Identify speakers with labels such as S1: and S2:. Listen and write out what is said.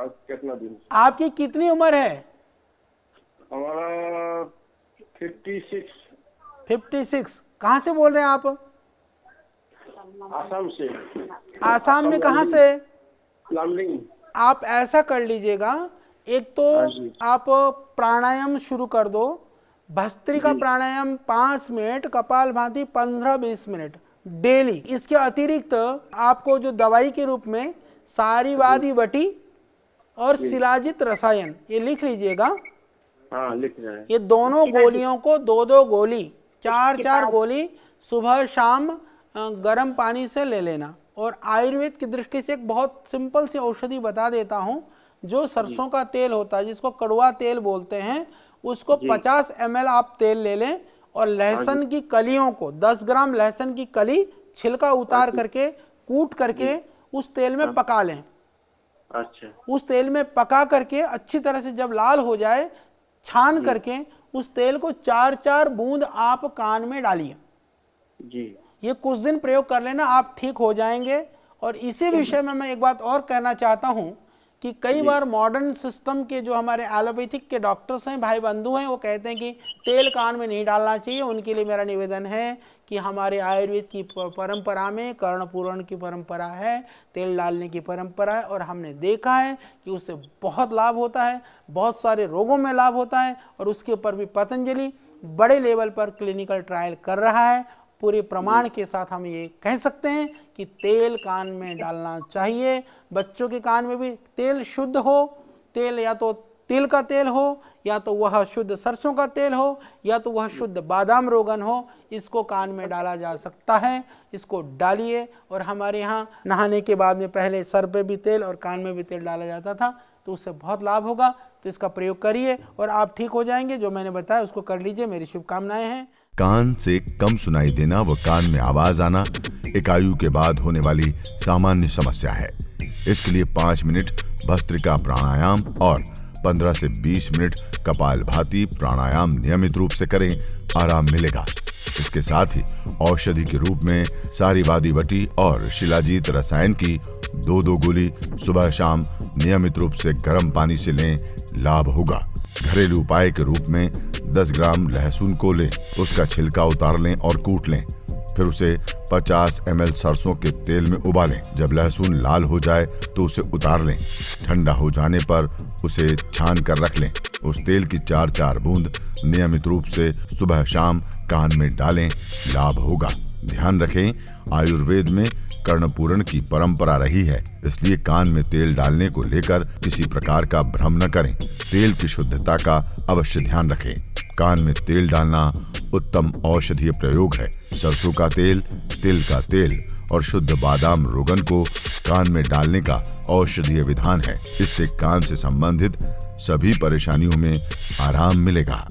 S1: कितना दिन।
S2: आपकी कितनी उम्र है?
S1: हमारा 56।
S2: 56। कहाँ से बोल रहे हैं आप?
S1: आसाम से।
S2: आसाम में कहाँ से?
S1: लामडिंग।
S2: आप ऐसा कर लीजिएगा, एक तो
S1: हाँ जी।
S2: आप प्राणायाम शुरू कर दो। भस्त्रिका
S1: जी।
S2: प्राणायाम 5 मिनट, कपालभाति 15-20 मिनट डेली। इसके अतिरिक्त आपको जो दवाई के रूप में सारीवादी वटी और शिलाजित रसायन, ये लिख लीजिएगा।
S1: हाँ, लिख रहे हैं।
S2: ये दोनों गोलियों को 2-2 गोली, 4-4 गोली सुबह शाम गर्म पानी से ले लेना। और आयुर्वेद की दृष्टि से एक बहुत सिंपल सी औषधि बता देता हूँ। जो सरसों का तेल होता है, जिसको कड़वा तेल बोलते हैं, उसको 50 ml आप तेल ले लें और लहसुन की कलियों को 10 ग्राम लहसुन की कली छिलका उतार करके कूट करके उस तेल में पका लें।
S1: अच्छा।
S2: उस तेल में पका करके अच्छी तरह से जब लाल हो जाए, छान करके उस तेल को 4-4 बूंद आप कान में डालिए
S1: जी।
S2: ये कुछ दिन प्रयोग कर लेना, आप ठीक हो जाएंगे। और इसी विषय में मैं एक बात और कहना चाहता हूं कि कई बार मॉडर्न सिस्टम के जो हमारे एलोपैथिक के डॉक्टर्स हैं, भाई बंधु हैं, वो कहते हैं कि तेल कान में नहीं डालना चाहिए। उनके लिए मेरा निवेदन है कि हमारे आयुर्वेद की परंपरा में कर्णपूरण की परंपरा है, तेल डालने की परंपरा है, और हमने देखा है कि उससे बहुत लाभ होता है, बहुत सारे रोगों में लाभ होता है। और उसके ऊपर भी पतंजलि बड़े लेवल पर क्लिनिकल ट्रायल कर रहा है। पूरे प्रमाण के साथ हम ये कह सकते हैं कि तेल कान में डालना चाहिए। बच्चों के कान में भी तेल शुद्ध हो, तेल या तो तिल का तेल हो, या तो वह शुद्ध सरसों का तेल हो, या तो वह शुद्ध बादाम रोगन हो, इसको कान में डाला जा सकता है। इसको डालिए। और हमारे यहाँ नहाने के बाद में पहले सर पे भी तेल और कान में भी तेल डाला जाता था, तो उससे बहुत लाभ होगा। तो इसका प्रयोग करिए और आप ठीक हो जाएंगे। जो मैंने बताया उसको कर लीजिए। मेरी शुभकामनाएं हैं।
S3: कान से कम सुनाई देना व कान में आवाज आना एक आयु के बाद होने वाली सामान्य समस्या है। इसके लिए 5 मिनट भस्त्रिका प्राणायाम और 15 से 20 मिनट कपालभाति प्राणायाम नियमित रूप से करें, आराम मिलेगा। इसके साथ ही औषधि के रूप में सारीवादी वटी और शिलाजीत रसायन की 2-2 गोली सुबह शाम नियमित रूप से गर्म पानी से लें, लाभ होगा। घरेलू उपाय के रूप में 10 ग्राम लहसुन को लें, उसका छिलका उतार लें और कूट लें। फिर उसे 50 ml सरसों के तेल में उबालें। जब लहसुन लाल हो जाए तो उसे उतार लें। ठंडा हो जाने पर उसे छान कर रख लें। उस तेल की 4-4 बूंद नियमित रूप से सुबह शाम कान में डालें, लाभ होगा। ध्यान रखें, आयुर्वेद में कर्णपूरण की परंपरा रही है, इसलिए कान में तेल डालने को लेकर किसी प्रकार का भ्रम न करें। तेल की शुद्धता का अवश्य ध्यान रखें। कान में तेल डालना उत्तम औषधीय प्रयोग है। सरसों का तेल, तिल का तेल और शुद्ध बादाम रोगन को कान में डालने का औषधीय विधान है। इससे कान से संबंधित सभी परेशानियों में आराम मिलेगा।